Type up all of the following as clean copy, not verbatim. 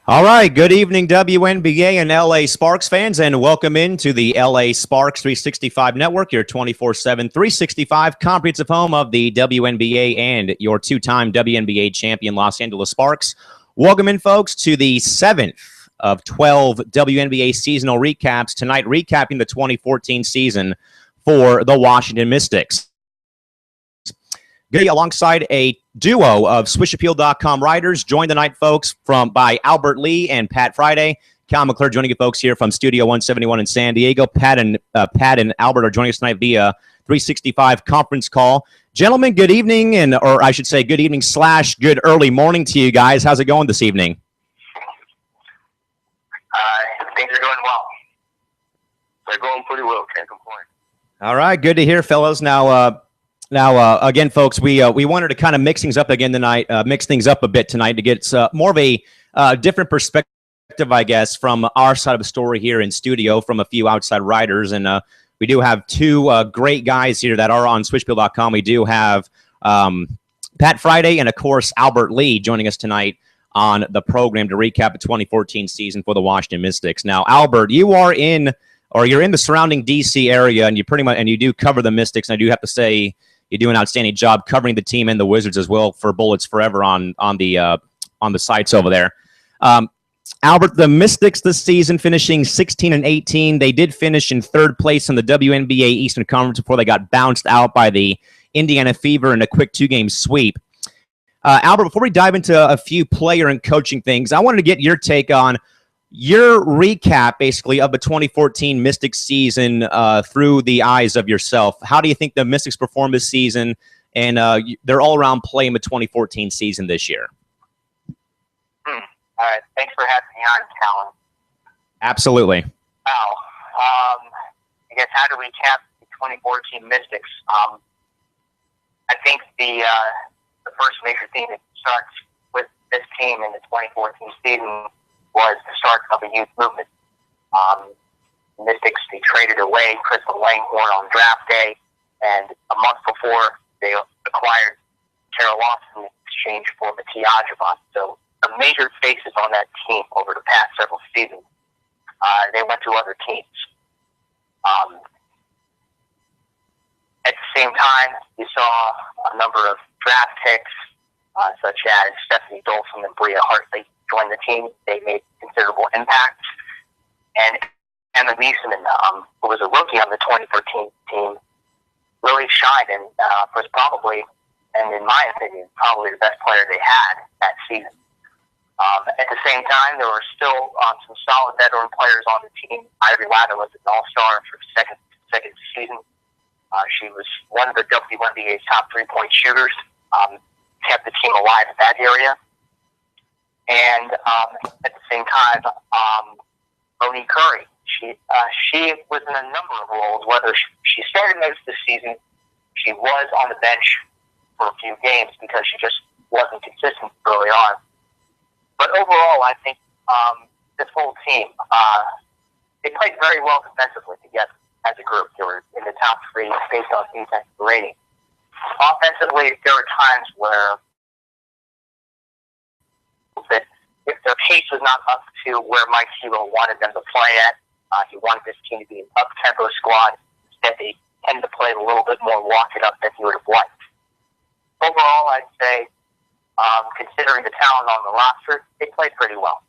All right. Good evening, WNBA and LA Sparks fans, and welcome into the LA Sparks 365 Network, your 24/7, 365 comprehensive home of the WNBA and your two-time WNBA champion Los Angeles Sparks. Welcome in, folks, to the 7th of 12 WNBA seasonal recaps. Tonight, recapping the 2014 season for the Washington Mystics. Alongside a duo of SwishAppeal.com writers, joined tonight, folks, by Albert Lee and Pat Friday. Cal McClure joining you, folks, here from Studio 171 in San Diego. Pat and Albert are joining us tonight via 365 conference call. Gentlemen, good evening, or I should say good evening / good early morning to you guys. How's it going this evening? Things are going well. They're going pretty well. Can't complain. All right, good to hear, fellas. Now, again, folks, we wanted to kind of mix things up again tonight, mix things up a bit tonight to get more of a different perspective, I guess, from our side of the story here in studio from a few outside writers. And we do have two great guys here that are on SwishAppeal.com. We do have Pat Friday and, of course, Albert Lee joining us tonight on the program to recap the 2014 season for the Washington Mystics. Now, Albert, you're in the surrounding D.C. area, and you do cover the Mystics. And I do have to say, you do an outstanding job covering the team and the Wizards as well for Bullets Forever on the sites over there. Albert, the Mystics this season finishing 16-18. They did finish in third place in the WNBA Eastern Conference before they got bounced out by the Indiana Fever in a quick 2-game sweep. Albert, before we dive into a few player and coaching things, I wanted to get your take on your recap, basically, of the 2014 Mystics season through the eyes of yourself. How do you think the Mystics performed this season and their all-around play in the 2014 season this year? All right. Thanks for having me on, Callan. Absolutely. Wow. I guess how to recap the 2014 Mystics. I think the first major thing that starts with this team in the 2014 season was the start of a youth movement. Mystics, they traded away Crystal Langhorne on draft day, and a month before, they acquired Tara Lawson in exchange for Mattia Ajavon. So the major faces on that team over the past several seasons, they went to other teams. At the same time, you saw a number of draft picks, such as Stephanie Dolson and Bria Hartley, joined the team. They made considerable impact. And Emma Meeseman, who was a rookie on the 2014 team, really shined and was probably, and in my opinion, probably the best player they had that season. At the same time, there were still some solid veteran players on the team. Ivy Lather was an all-star for the second season. She was one of the WNBA's top three-point shooters, kept the team alive in that area. And at the same time, Monique Curry, she was in a number of roles. Whether she started most of the season, she was on the bench for a few games because she just wasn't consistent early on. But overall, I think this whole team, they played very well defensively together as a group. They were in the top three based on defensive rating. Offensively, there were times where if their pace was not up to where Mike Hilo wanted them to play at, he wanted this team to be an up-tempo squad. Instead, they tended to play a little bit more walk-it-up than he would have liked. Overall, I'd say, considering the talent on the roster, they played pretty well.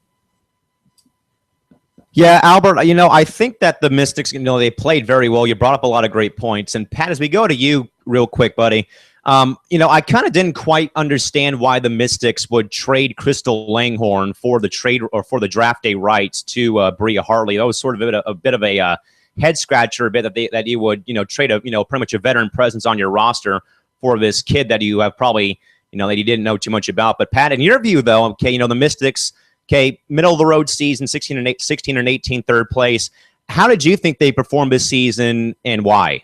Yeah, Albert, I think that the Mystics, they played very well. You brought up a lot of great points. And Pat, as we go to you real quick, buddy, I kind of didn't quite understand why the Mystics would trade Crystal Langhorne for the trade or for the draft day rights to Bria Hartley. That was sort of a bit of a head scratcher, a bit that you would trade pretty much a veteran presence on your roster for this kid that you have probably that you didn't know too much about. But Pat, in your view, though, okay, the Mystics. Okay, middle of the road season, 16 and 18, third place. How did you think they performed this season, and why?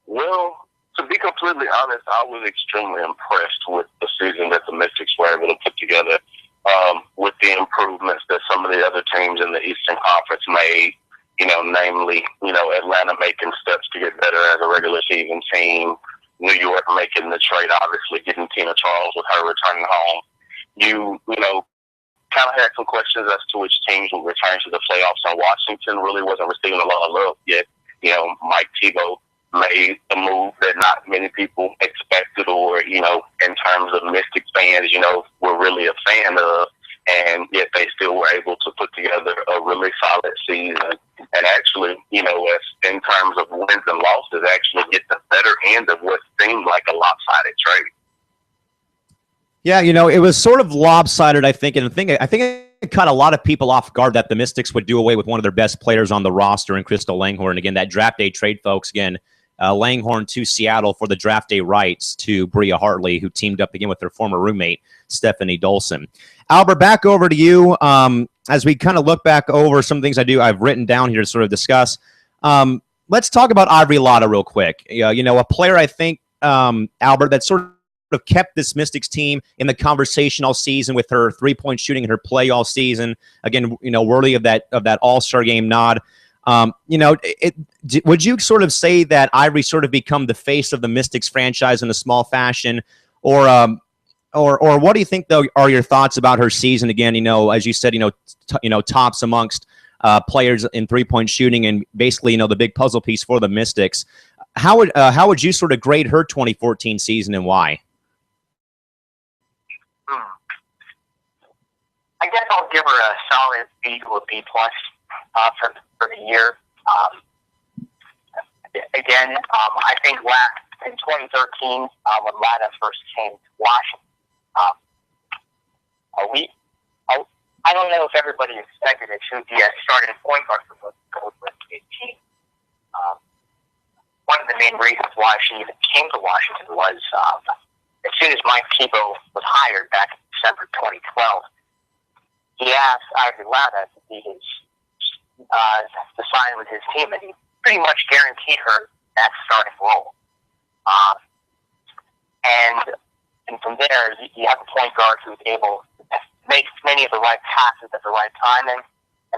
Well, to be completely honest, I was extremely impressed with the season that the Mystics were able to put together, with the improvements that some of the other teams in the Eastern Conference made. Namely, Atlanta making steps to get better as a regular season team. New York making the trade, obviously getting Tina Charles with her returning home. You kind of had some questions as to which teams would return to the playoffs, and Washington really wasn't receiving a lot of love yet. Mike Tebow made a move that not many people expected, or, in terms of Mystics fans, were really a fan of, and yet they still were able to put together a really solid season. And actually, as in terms of wins and losses, actually get the better end of what seemed like a lopsided trade. Yeah, it was sort of lopsided, I think, and I think it caught a lot of people off guard that the Mystics would do away with one of their best players on the roster in Crystal Langhorne. Again, that draft day trade, folks, again, Langhorne to Seattle for the draft day rights to Bria Hartley, who teamed up again with her former roommate, Stephanie Dolson. Albert, back over to you. As we kind of look back over some things I've written down here to sort of discuss. Let's talk about Ivory Lotta real quick. A player, I think, Albert, that sort of kept this Mystics team in the conversation all season with her three-point shooting and her play all season. Again, worthy of that All-Star game nod. Would you sort of say that Ivory sort of become the face of the Mystics franchise in a small fashion, or what do you think though are your thoughts about her season? Again, as you said, tops amongst players in three-point shooting, and basically, the big puzzle piece for the Mystics. How would you sort of grade her 2014 season, and why? I guess I'll give her a solid B to a B plus for the year. I think in 2013, when Lada first came to Washington, I don't know if everybody expected that she would be a starting point guard for the Gold West team. One of the main reasons why she even came to Washington was as soon as Mike Tebow was hired back in December 2012, he asked Ivory Lotta to be to sign with his team, and he pretty much guaranteed her that starting role. And from there, you have a point guard who's able to make many of the right passes at the right time, and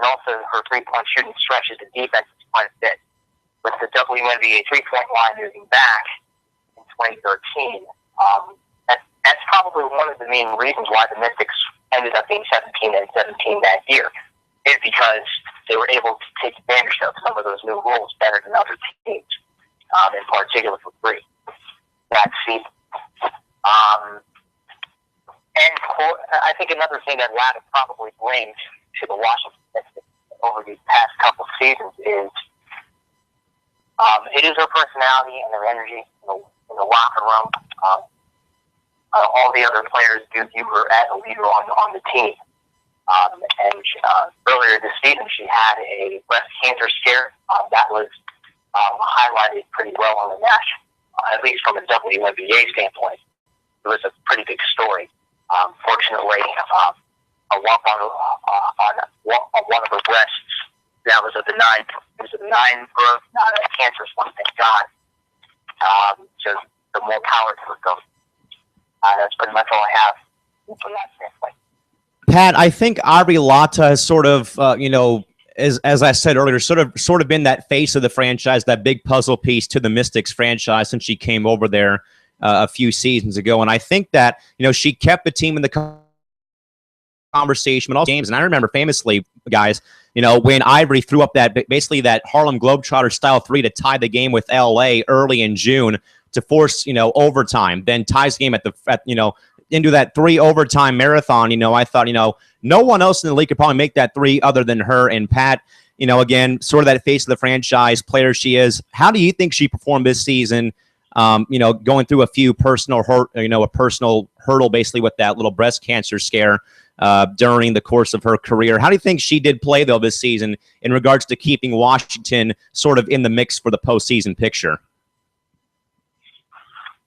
also her three-point shooting stretches the defense quite a bit. With the WNBA three-point line moving back in 2013, that's probably one of the main reasons why the Mystics ended up being 17-17 that year, is because they were able to take advantage of some of those new rules better than other teams, in particular for three that season. And I think another thing that Latta probably brings to the Washington Mystics over these past couple of seasons is it is her personality and her energy in the locker room. All the other players do view her as a leader on the team. Earlier this season, she had a breast cancer scare that was highlighted pretty well on the national, at least from a WNBA standpoint. It was a pretty big story. Fortunately, a lump on one of her breasts, that was a benign growth, not a cancerous one, thank God. So the more power to her goes. That's pretty much all I have from that standpoint. Pat, I think Ivory Lotta has sort of, as I said earlier, sort of been that face of the franchise, that big puzzle piece to the Mystics franchise since she came over there a few seasons ago. And I think that, she kept the team in the conversation in all games. And I remember famously, guys, when Ivory threw up that Harlem Globetrotter style three to tie the game with LA early in June to force, overtime, then ties the game into that 3 overtime marathon. I thought, no one else in the league could probably make that three other than her. And Pat, again, sort of that face of the franchise player she is. How do you think she performed this season? Going through a few personal a personal hurdle, basically with that little breast cancer scare during the course of her career. How do you think she did play though this season in regards to keeping Washington sort of in the mix for the postseason picture?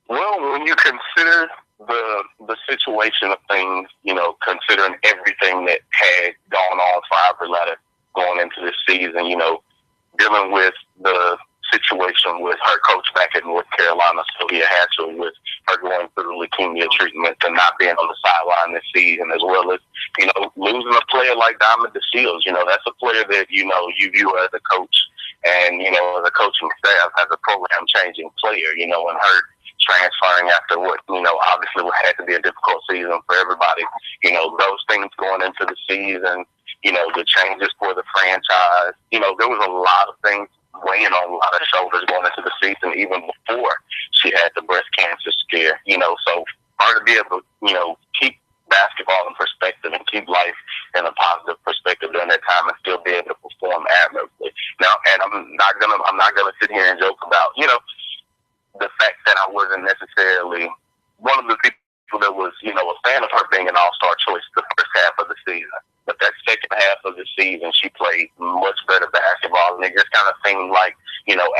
Well, when you consider the situation of things, considering everything that had gone on for Ivory Lotta going into this season, dealing with the situation with her coach back in North Carolina, Sylvia Hatchell, with her going through leukemia treatment and not being on the sideline this season, as well as, losing a player like Diamond DeShields. That's a player that, you view as a coach and, as a coaching staff, as a program-changing player, and her transferring after what, obviously what had to be a difficult season for everybody. Those things going into the season, the changes for the franchise, there was a lot of things weighing on a lot of shoulders going into the season, even before she had the breast cancer scare, so for her to be able to, keep basketball in perspective and keep life in a positive perspective during that time and still be able to perform admirably. Now, and I'm not gonna sit here and joke about, the fact that I wasn't necessarily one of the people that was, a fan of her being an all-star choice the first half of the season. But that second half of the season, she played much better basketball, and it just kind of seemed like,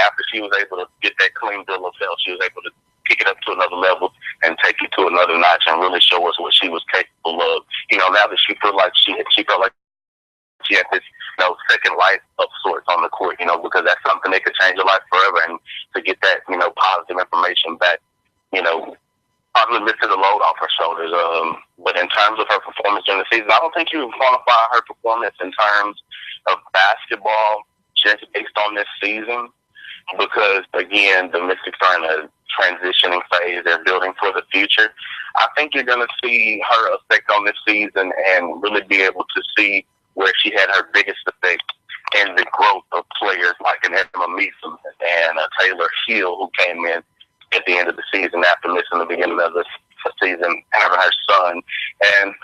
after she was able to get that clean bill of health, she was able to kick it up to another level and take it to another notch and really show us what she was capable of. Now that she felt like she had this, second life of sorts on the court, because that's something that could change your life forever. And to get that, positive information back, probably lifted the load off her shoulders. But in terms of her performance during the season, I don't think you can quantify her performance in terms of basketball just based on this season, because again, the Mystics are in a transitioning phase. They're building for the future. I think you're going to see her effect on this season and really be able to see where she had her biggest effect in the growth of players like an Emma Meason and a Taylor Hill, who came in at the end of the season after missing the beginning of the season, having her son. And,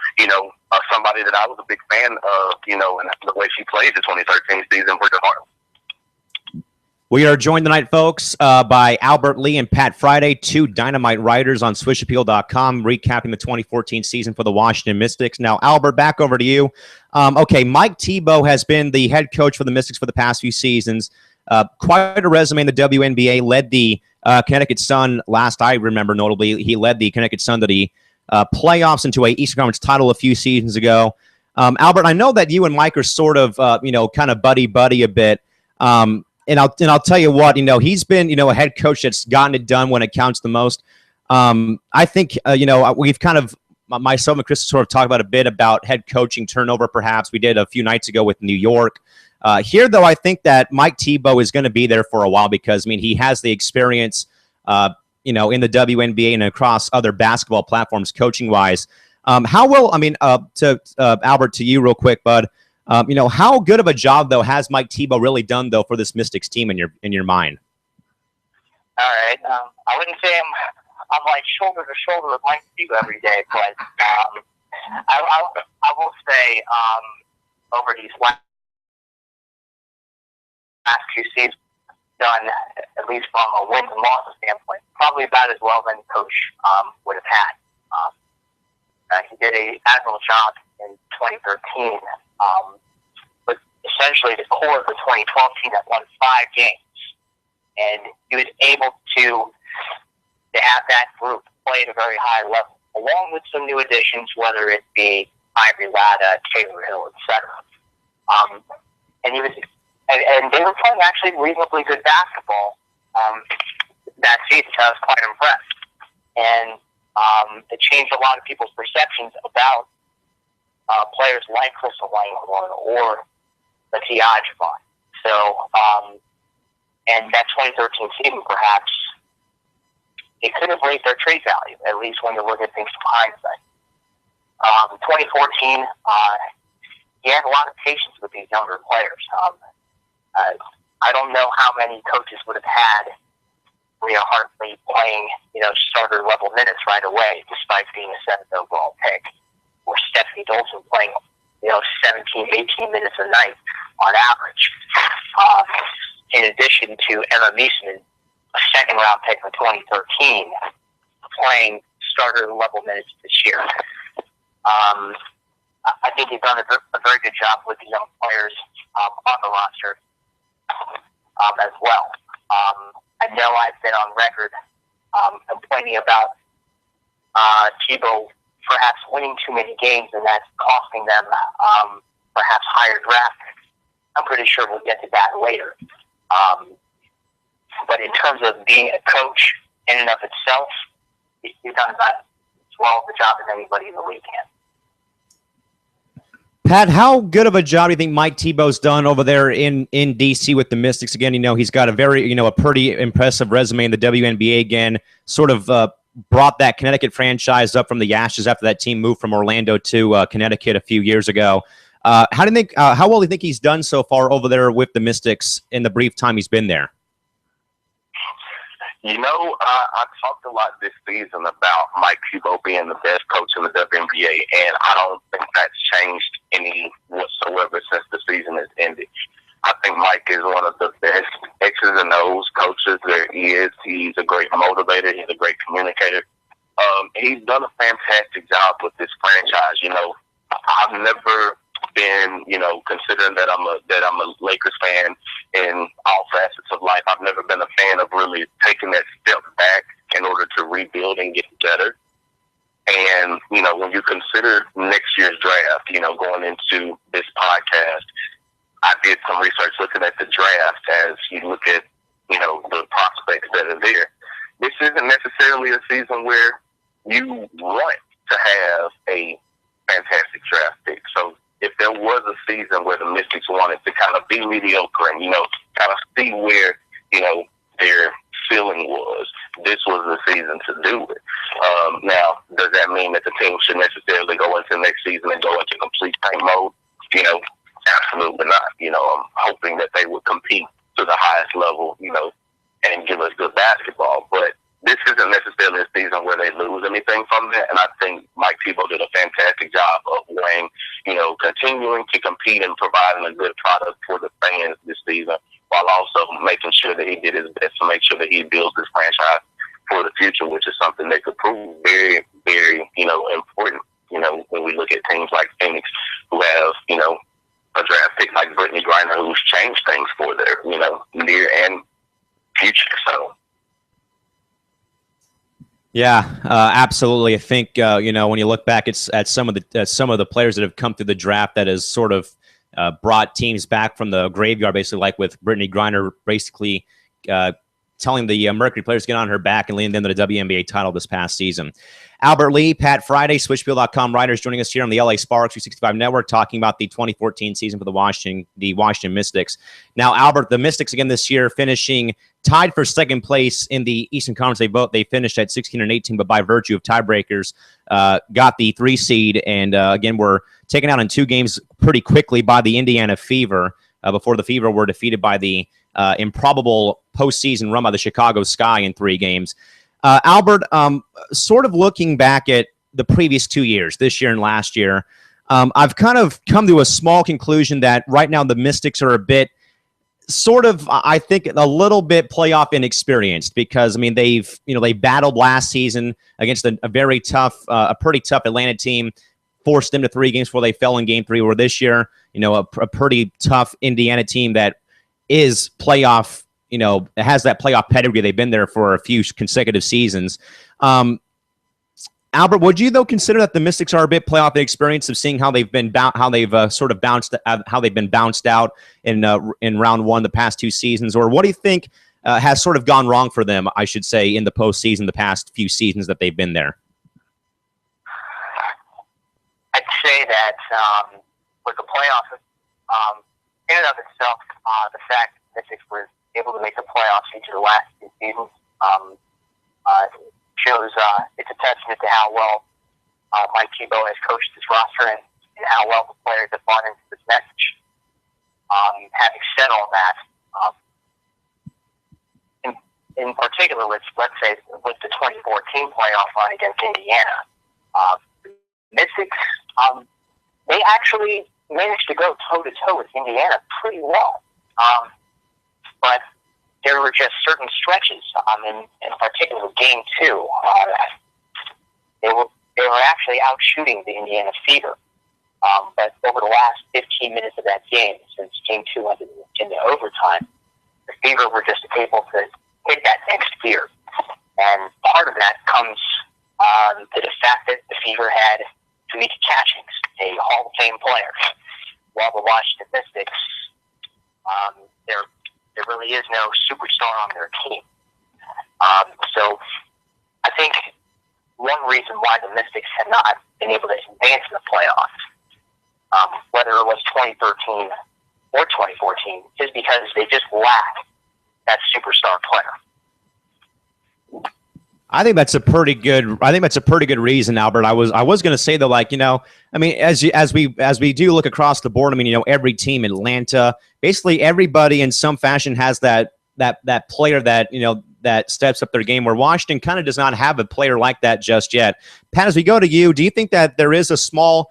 somebody that I was a big fan of, and the way she played the 2013 season, Bridget Hart. We are joined tonight, folks, by Albert Lee and Pat Friday, two dynamite writers on SwishAppeal.com, recapping the 2014 season for the Washington Mystics. Now, Albert, back over to you. Okay, Mike Tebow has been the head coach for the Mystics for the past few seasons. Quite a resume in the WNBA, led the Connecticut Sun last I remember, notably. He led the Connecticut Sun to the playoffs into a Eastern Conference title a few seasons ago. Albert, I know that you and Mike are sort of, kind of buddy-buddy a bit. And I'll tell you what, he's been, a head coach that's gotten it done when it counts the most. I think, we've kind of, myself and Chris sort of talked about a bit about head coaching turnover, perhaps. We did a few nights ago with New York. Here, though, I think that Mike Tebow is going to be there for a while because, he has the experience, in the WNBA and across other basketball platforms coaching-wise. How will, Albert, to you real quick, bud, how good of a job, though, has Mike Tebow really done, though, for this Mystics team in your mind? All right. I wouldn't say I'm like shoulder to shoulder with Mike Tebow every day, but I will say over these last few seasons, done, at least from a wins and losses standpoint, probably about as well as any coach would have had. He did an admirable job in 2013. But essentially the core of the 2012 team that won 5 games, and he was able to have that group play at a very high level, along with some new additions, whether it be Ivory Latta, Taylor Hill, etc. And he was, and they were playing actually reasonably good basketball that season. So I was quite impressed, and it changed a lot of people's perceptions about players like Crystal Langhorne or Latia Javon. So, and that 2013 season, perhaps, it could have raised their trade value, at least when you look at things from hindsight. 2014, he had a lot of patience with these younger players. I don't know how many coaches would have had Rhea Hartley playing, starter level minutes right away, despite being a 7th overall pick, or Stephanie Dolson playing, 17, 18 minutes a night on average. In addition to Emma Meason, a 2nd-round pick in 2013, playing starter level minutes this year. I think he's done a very good job with the young players on the roster as well. I know I've been on record complaining about Tebow perhaps winning too many games, and that's costing them perhaps higher draft picks. I'm pretty sure we'll get to that later. But in terms of being a coach in and of itself, he's done about as well of a job as anybody in the league can. Pat, how good of a job do you think Mike Tebow's done over there in DC with the Mystics? Again, he's got a very, a pretty impressive resume in the WNBA again, sort of brought that Connecticut franchise up from the ashes after that team moved from Orlando to Connecticut a few years ago. How well do you think he's done so far over there with the Mystics in the brief time he's been there? I talked a lot this season about Mike Tebow being the best coach in the WNBA, and I don't think that's changed any whatsoever since the season has ended. I think Mike is one of the best X's and O's coaches there is. He's a great motivator. He's a great communicator. He's done a fantastic job with this franchise. I've never been, considering that I'm a Lakers fan in all facets of life, I've never been a fan of really taking that step back in order to rebuild and get better. And, when you consider next year's draft, going into this podcast, I did some research looking at the draft as you look at, the prospects that are there. This isn't necessarily a season where you want to have a fantastic draft pick. So if there was a season where the Mystics wanted to kind of be mediocre and, kind of see where, their ceiling was, this was the season to do it. Now, does that mean that the team should necessarily go into next season and go into complete tank mode? Absolutely not. I'm hoping that they would compete to the highest level, and give us good basketball. But this isn't necessarily a season where they lose anything from that. And I think Mike Tebow did a fantastic job of weighing, continuing to compete and providing a good product for the fans this season, while also making sure that he did his best to make sure that he builds this franchise for the future, which is something that could prove very, very, important, when we look at teams like Phoenix, who have, a draft pick like Brittany Griner, who's changed things for their, near and future. So. Yeah, absolutely. I think when you look back at some of the players that have come through the draft, that has sort of brought teams back from the graveyard, basically, like with Brittany Griner, basically telling the Mercury players to get on her back and leading them to the WNBA title this past season. Albert Lee, Pat Friday, Switchfield.com writers joining us here on the LA Sparks 365 Network, talking about the 2014 season for the Washington Mystics. Now, Albert, the Mystics again this year finishing tied for second place in the Eastern Conference. They finished at 16 and 18, but by virtue of tiebreakers, got the 3 seed, and again were taken out in 2 games pretty quickly by the Indiana Fever. Before the Fever were defeated by the improbable postseason run by the Chicago Sky in 3 games. Albert, sort of looking back at the previous 2 years, this year and last year, I've kind of come to a small conclusion that right now the Mystics are a bit, I think, a little bit playoff inexperienced, because they battled last season against a very tough, a pretty tough Atlanta team, forced them to 3 games before they fell in Game 3. Or this year, a pretty tough Indiana team that is playoff. It has that playoff pedigree. They've been there for a few consecutive seasons. Albert, would you though consider that the Mystics are a bit playoff inexperienced, of seeing how they've been how they've been bounced out in round 1 the past 2 seasons, or what do you think has sort of gone wrong for them, I should say, in the postseason the past few seasons that they've been there? I'd say that with the playoffs, in and of itself, the fact that Mystics were able to make the playoffs each of the last 2 seasons shows it's a testament to how well Mike Tebow has coached his roster and how well the players have bought into this message. Having said all that, in particular, let's say with the 2014 playoff run against Indiana, Mystics, they actually managed to go toe-to-toe with Indiana pretty well. But there were just certain stretches, in particular Game 2, they were actually out shooting the Indiana Fever. But over the last 15 minutes of that game, since Game 2 went into overtime, the Fever were just able to hit that next gear. And part of that comes to the fact that the Fever had Tamika Catchings, a Hall of Fame player, while the Washington Mystics, there really is no superstar on their team. So I think one reason why the Mystics have not been able to advance in the playoffs, whether it was 2013 or 2014, is because they just lack that superstar player. I think that's a pretty good reason, Albert. I was going to say though, like, I mean, as we do look across the board, I mean, every team in Atlanta, basically everybody in some fashion has that player that, that steps up their game, where Washington kind of does not have a player like that just yet. Pat, as we go to you, do you think that there is some small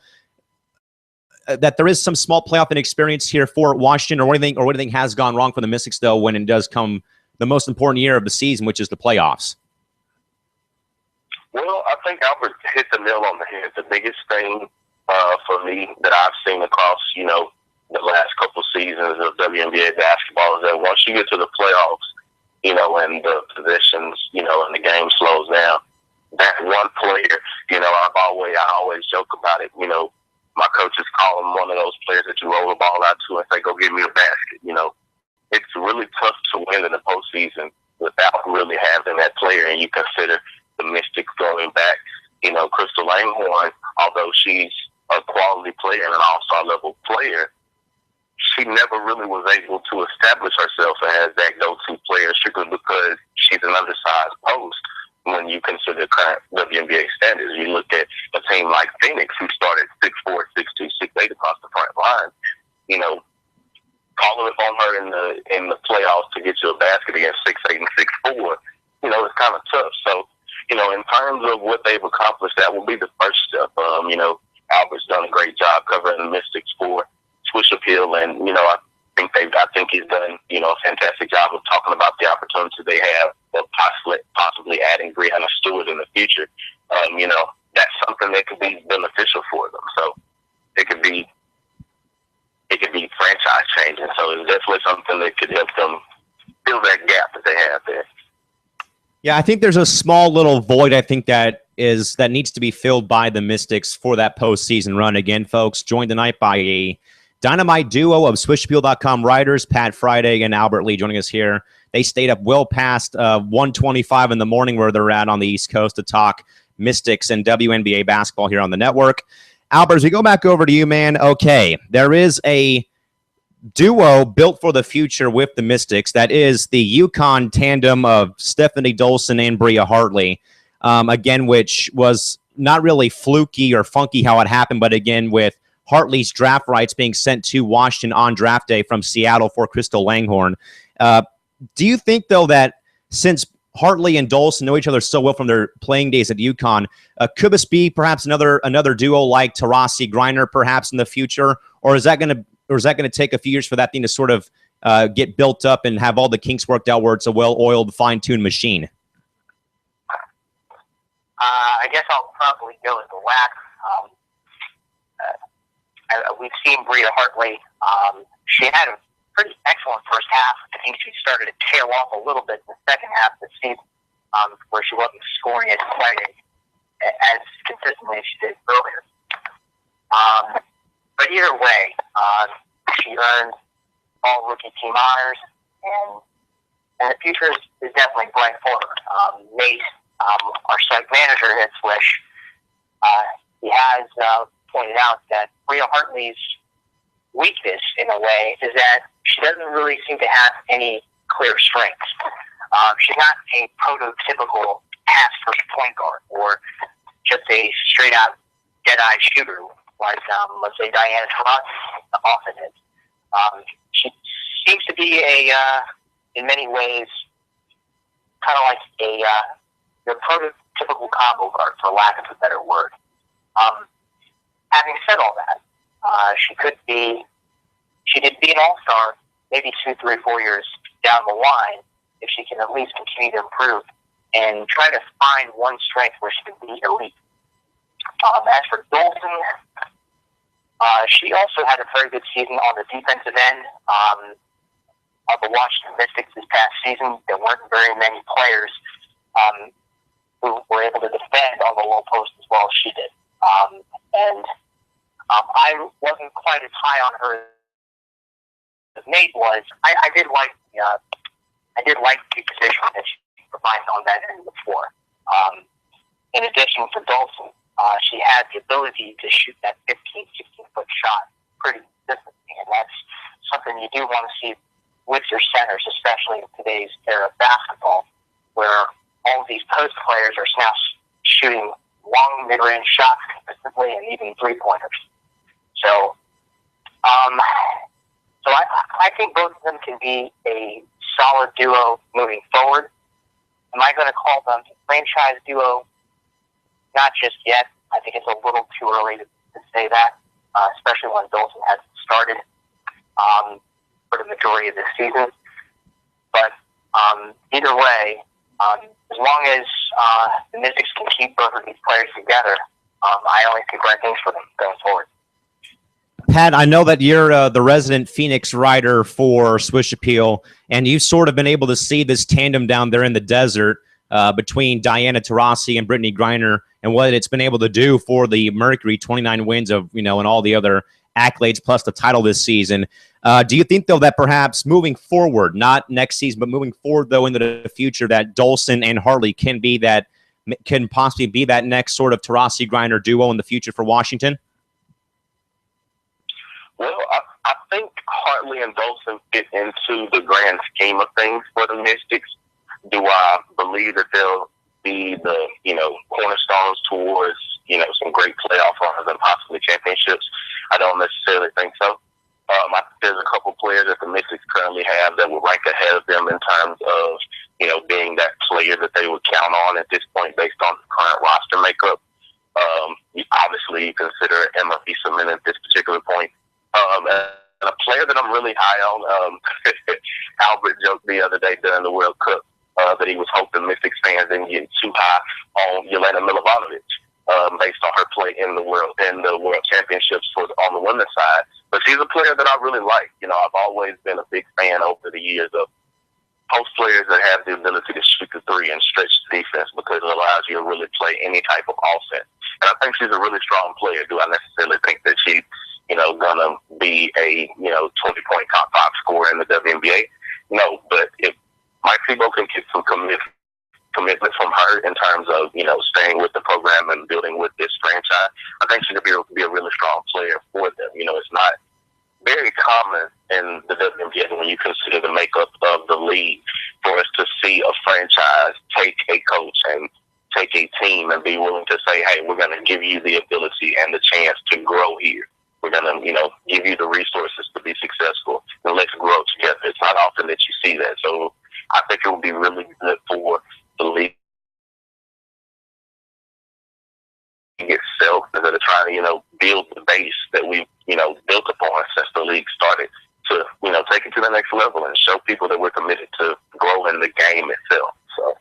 playoff inexperience here for Washington, or what do you think has gone wrong for the Mystics though when it does come the most important year of the season, which is the playoffs? Well, I think Albert hit the nail on the head. The biggest thing for me that I've seen across, the last couple seasons of WNBA basketball is that once you get to the playoffs, and the positions, and the game slows down, that one player, I always joke about it. My coaches call him one of those players that you roll the ball out to and say, "Go get me a basket." It's really tough to win in the postseason without really having that player. And you consider the Mystics going back, Crystal Langhorne, although she's a quality player and an all-star level player, she never really was able to establish herself as that go-to player strictly because she's an undersized post. When you consider current WNBA standards, you look at a team like Phoenix, who started 6'4", 6'2", 6'8" across the front line. Calling upon her in the playoffs to get you a basket against 6'8" and 6'4", it's kind of tough. So, in terms of what they've accomplished, that will be the first step. Albert's done a great job covering the Mystics for Swish Appeal, and I think he's done a fantastic job of talking about the opportunity they have of possibly adding Brianna Stewart in the future. That's something that could be beneficial for them. So it could be franchise changing. So it's definitely something that could help them fill that gap that they have there. Yeah, I think there's a small little void, I think, that needs to be filled by the Mystics for that postseason run. Again, folks, joined tonight by a dynamite duo of SwishAppeal.com writers, Pat Friday and Albert Lee, joining us here. They stayed up well past 1:25 in the morning where they're at on the East Coast to talk Mystics and WNBA basketball here on the network. Albert, as we go back over to you, man, okay, there is a duo built for the future with the Mystics. That is the UConn tandem of Stephanie Dolson and Bria Hartley. Again, which was not really fluky or funky how it happened, but again, with Hartley's draft rights being sent to Washington on draft day from Seattle for Crystal Langhorne. Do you think, though, that since Hartley and Dolson know each other so well from their playing days at UConn, could this be perhaps another duo like Taurasi Griner perhaps in the future, or is that going to take a few years for that thing to sort of get built up and have all the kinks worked out where it's a well-oiled, fine-tuned machine? I guess I'll probably go with the latter. We've seen Bria Hartley. She had a pretty excellent first half. I think she started to tail off a little bit in the second half of the season, where she wasn't scoring as consistently as she did earlier. But either way, she earned all rookie team honors, and the future is definitely bright for her. Nate, our site manager at Swish, he has pointed out that Bria Hartley's weakness, in a way, is that she doesn't really seem to have any clear strengths. She's not a prototypical pass-first point guard or just a straight-out dead-eye shooter like, let's say, Diana Taurasi often is. She seems to be in many ways, kind of like your prototypical combo guard, for lack of a better word. Having said all that, she did be an all-star maybe 2, 3, 4 years down the line if she can at least continue to improve and try to find one strength where she can be elite. As for Dolson, she also had a very good season on the defensive end of the Washington Mystics this past season. There weren't very many players who were able to defend on the low post as well as she did. I wasn't quite as high on her as Nate was. I did like the position that she provided on that end of the floor. In addition to Dolson, she had the ability to shoot that 15, 16-foot shot pretty you do want to see with your centers, especially in today's era of basketball, where all of these post players are now shooting long mid-range shots consistently and even three-pointers. So, I think both of them can be a solid duo moving forward. Am I going to call them a franchise duo? Not just yet. I think it's a little too early to say that, especially when Dolson hasn't started for the majority of the season. But either way, as long as the Mystics can keep both of these players together, I only see great things for them going forward. Pat, I know that you're the resident Phoenix writer for Swish Appeal, and you've sort of been able to see this tandem down there in the desert between Diana Taurasi and Brittany Griner, and what it's been able to do for the Mercury, 29 wins of, and all the other accolades plus the title this season. Do you think, though, that perhaps moving forward, not next season, but moving forward, though, into the future, that Dolson and Hartley can possibly be that next sort of Taurasi Griner duo in the future for Washington? Well, I think Hartley and Dolson fit into the grand scheme of things for the Mystics. Do I believe that they'll be the, cornerstones towards, some great playoff runs and possibly championships? I don't necessarily think so. I think there's a couple players that the Mystics currently have that would rank ahead of them in terms of, being that player that they would count on at this point based on the current roster makeup. Obviously, you consider Emma Fieselman at this particular point. And a player that I'm really high on, Albert joked the other day during the World Cup that he was hoping Mystics fans didn't get too high on Jelena Milivojevic based on her play in the World Championships on the women's side. But she's a player that I really like. I've always been a big fan over the years of post players that have the ability to shoot the three and stretch the defense, because it allows you to really play any type of offense. And I think she's a really strong player. Do I necessarily think that she's gonna be a 20-point top 5 scorer in the WNBA? No, but if Mike Thibault can get some commitment from her in terms of staying with the program and building with this franchise, I think she could be a really strong player for them. It's not very common in the WNBA when you consider the makeup of the league for us to see a franchise take a coach and take a team and be willing to say, hey, we're going to give you the ability and the chance to grow here. We're going to, give you the resources to be successful, and let's grow together. It's not often that you see that. So I think it would be really good for the league itself instead of trying to, build the base that we've, built upon since the league started to, take it to the next level and show people that we're committed to growing the game itself. So.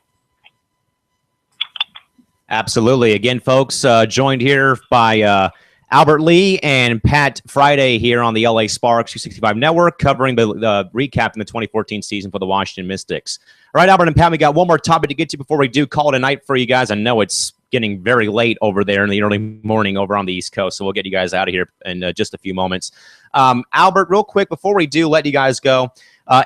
Absolutely. Again, folks, joined here by Albert Lee and Pat Friday here on the LA Sparks 265 Network, covering the recap in the 2014 season for the Washington Mystics. All right, Albert and Pat, we got one more topic to get to before we do call it a night for you guys. I know it's getting very late over there in the early morning over on the East Coast, so we'll get you guys out of here in just a few moments. Albert, real quick, before we do let you guys go,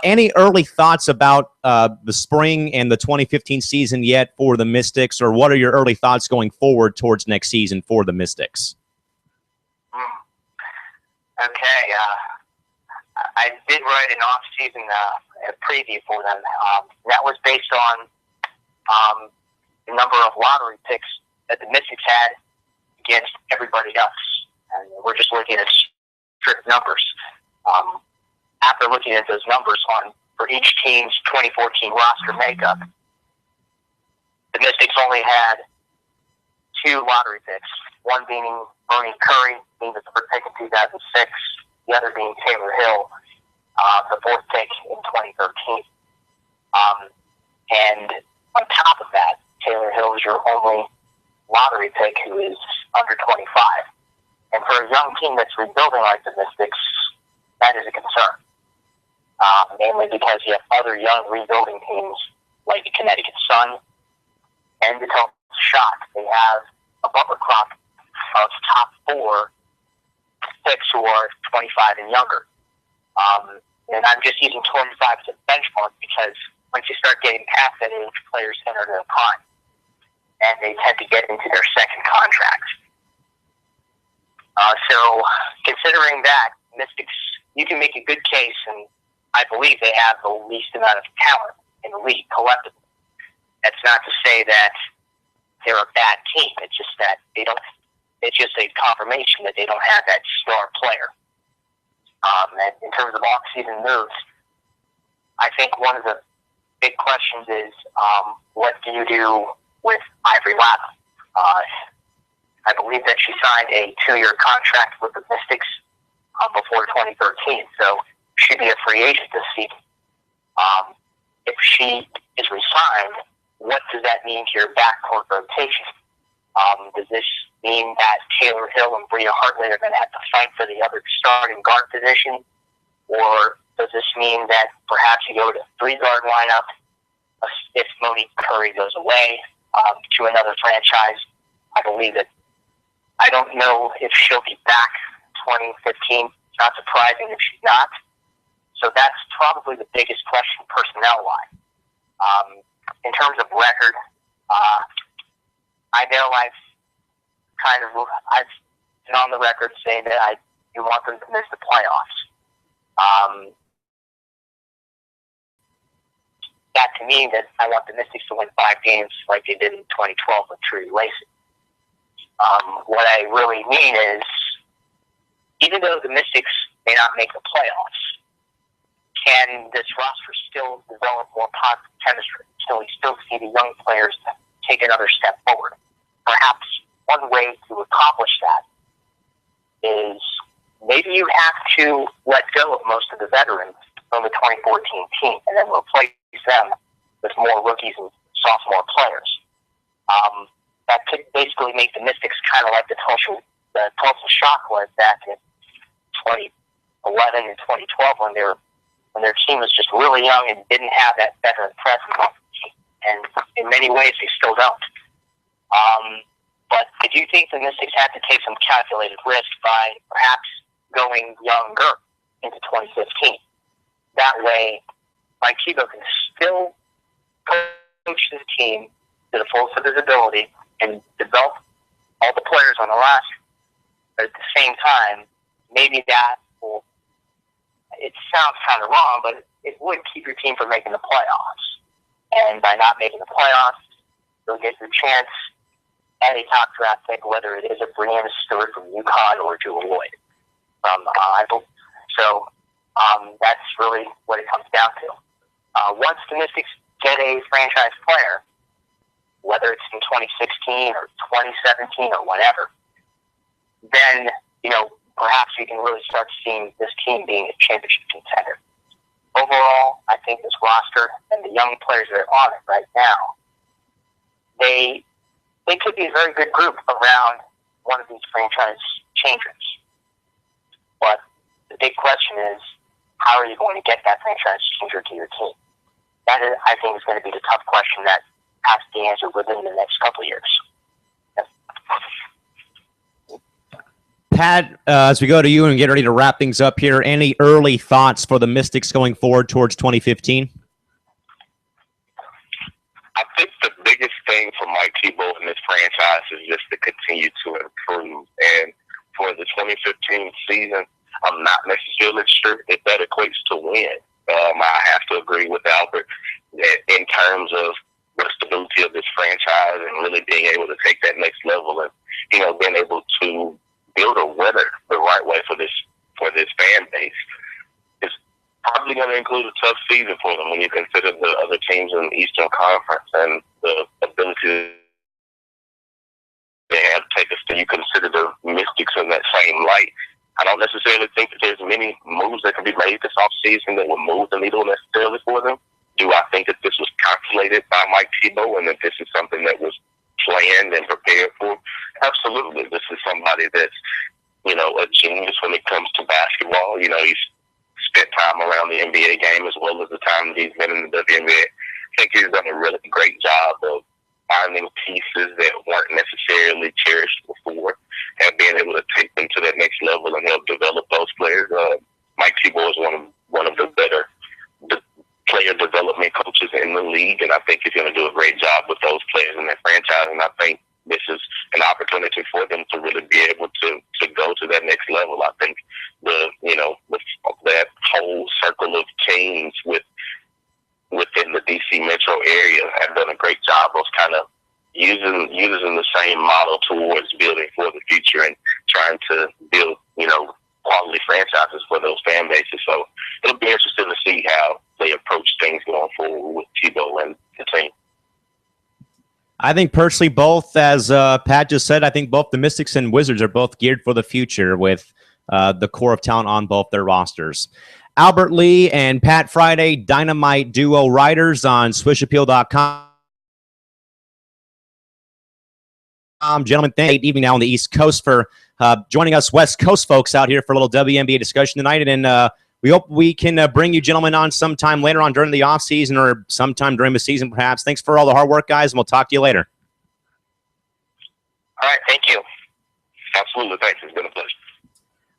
any early thoughts about the spring and the 2015 season yet for the Mystics, or what are your early thoughts going forward towards next season for the Mystics? Okay, I did write an off-season preview for them. That was based on the number of lottery picks that the Mystics had against everybody else. And we're just looking at strict numbers. After looking at those numbers for each team's 2014 roster makeup, the Mystics only had 2 lottery picks, one being Bernie Curry, being the 3rd pick in 2006, the other being Taylor Hill, the 4th pick in 2013. And on top of that, Taylor Hill is your only lottery pick who is under 25. And for a young team that's rebuilding like the Mystics, that is a concern. Mainly because you have other young rebuilding teams like the Connecticut Sun and the Tulsa Shock. They have a bumper crop of top 4 picks who are 25 and younger. And I'm just using 25 as a benchmark because once you start getting past that age, players enter their prime. And they tend to get into their second contract. So considering that, Mystics, you can make a good case, and I believe they have the least amount of talent in the league collectively. That's not to say that they're a bad team. It's just that they don't. It's just a confirmation that they don't have that star player. And in terms of off-season moves, I think one of the big questions is what do you do with Ivory Latta? I believe that she signed a 2-year contract with the Mystics before 2013, so she'd be a free agent this season. If she is re-signed, what does that mean to your backcourt rotation? Does this mean that Taylor Hill and Bria Hartley are going to have to fight for the other starting guard position? Or does this mean that perhaps you go to 3-guard lineup if Monique Curry goes away to another franchise? I believe that I don't know if she'll be back 2015. It's not surprising if she's not. So that's probably the biggest question personnel-wise. In terms of record, I know I've been on the record saying that I do want them to miss the playoffs. That to me, that I want the Mystics to win 5 games like they did in 2012 with Trudy Lacey. What I really mean is, even though the Mystics may not make the playoffs, can this roster still develop more positive chemistry? So we still see the young players take another step forward. Perhaps one way to accomplish that is maybe you have to let go of most of the veterans from the 2014 team and then replace them with more rookies and sophomore players. That could basically make the Mystics kind of like the Tulsa Shock was back in 2011 and 2012 when their team was just really young and didn't have that veteran presence. And in many ways, they still don't. But I do think the Mystics had to take some calculated risk by perhaps going younger into 2015. That way, Mike Thibault can still coach the team to the fullest of his ability and develop all the players on the roster. But at the same time, maybe that will, it sounds kind of wrong, but it would keep your team from making the playoffs. And by not making the playoffs, you'll get your chance at a top draft pick, whether it is a Brianna Stewart from UConn or Jewel Lloyd from Iowa. So that's really what it comes down to. Once the Mystics get a franchise player, whether it's in 2016 or 2017 or whatever, then, perhaps we can really start seeing this team being a championship contender. Overall, I think this roster and the young players that are on it right now, they could be a very good group around one of these franchise changers. But the big question is, how are you going to get that franchise changer to your team? That is, I think, is going to be the tough question that has to be answered within the next couple of years. Pat, as we go to you and get ready to wrap things up here, any early thoughts for the Mystics going forward towards 2015? I think the biggest thing for Mike Thibault and this franchise is just to continue to improve. And for the 2015 season, I'm not necessarily sure if that equates to win. I have to agree with Albert that in terms of the stability of this franchise and really being able to take that next level and, being able to build a winner the right way for this fan base is probably going to include a tough season for them when you consider the other teams in the Eastern Conference and the ability they have to take us to. You consider the Mystics in that same light. I don't necessarily think that there's many moves that can be made this offseason that will move the needle necessarily for them. Do I think that this was calculated by Mike Thibault and that this is something that was planned and prepared for? Absolutely. This is somebody that's, a genius when it comes to basketball. He's spent time around the NBA game as well as the time that he's been in the WNBA. I think he's done a really great job of finding pieces that weren't necessarily cherished before and being able to take them to that next level and help develop those players. Mike Thibault is one of the better player development coaches in the league, and I think he's going to do a great job with those players in that franchise. And I think this is an opportunity for them to really be able to go to that next level. I think the using the same model towards building for the future and trying to build, quality franchises for those fan bases. So it'll be interesting to see how they approach things going forward with Tebow and the team. I think personally both, as Pat just said, I think both the Mystics and Wizards are both geared for the future with the core of talent on both their rosters. Albert Lee and Pat Friday, Dynamite Duo writers on swishappeal.com. Gentlemen, thank you evening now on the East Coast for joining us West Coast folks out here for a little WNBA discussion tonight. And we hope we can bring you gentlemen on sometime later on during the offseason or sometime during the season, perhaps. Thanks for all the hard work, guys, and we'll talk to you later. All right, thank you. Absolutely. Thanks. It's been a pleasure.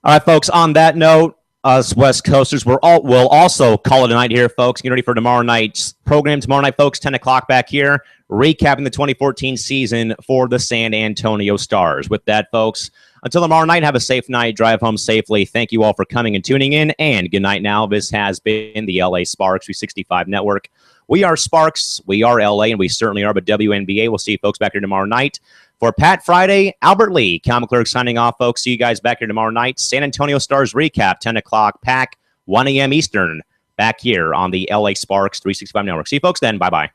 All right, folks, on that note, us West Coasters will also call it a night here, folks. Get ready for tomorrow night's program. Tomorrow night, folks, 10 o'clock back here, recapping the 2014 season for the San Antonio Stars. With that, folks, until tomorrow night, have a safe night. Drive home safely. Thank you all for coming and tuning in, and good night now. This has been the LA Sparks 365 Network. We are Sparks, we are LA, and we certainly are, but WNBA. We'll see you folks back here tomorrow night. For Pat Friday, Albert Lee, Comic Clerk signing off, folks. See you guys back here tomorrow night. San Antonio Stars recap, 10 o'clock, Pack, 1 a.m. Eastern, back here on the LA Sparks 365 Network. See you folks then. Bye-bye.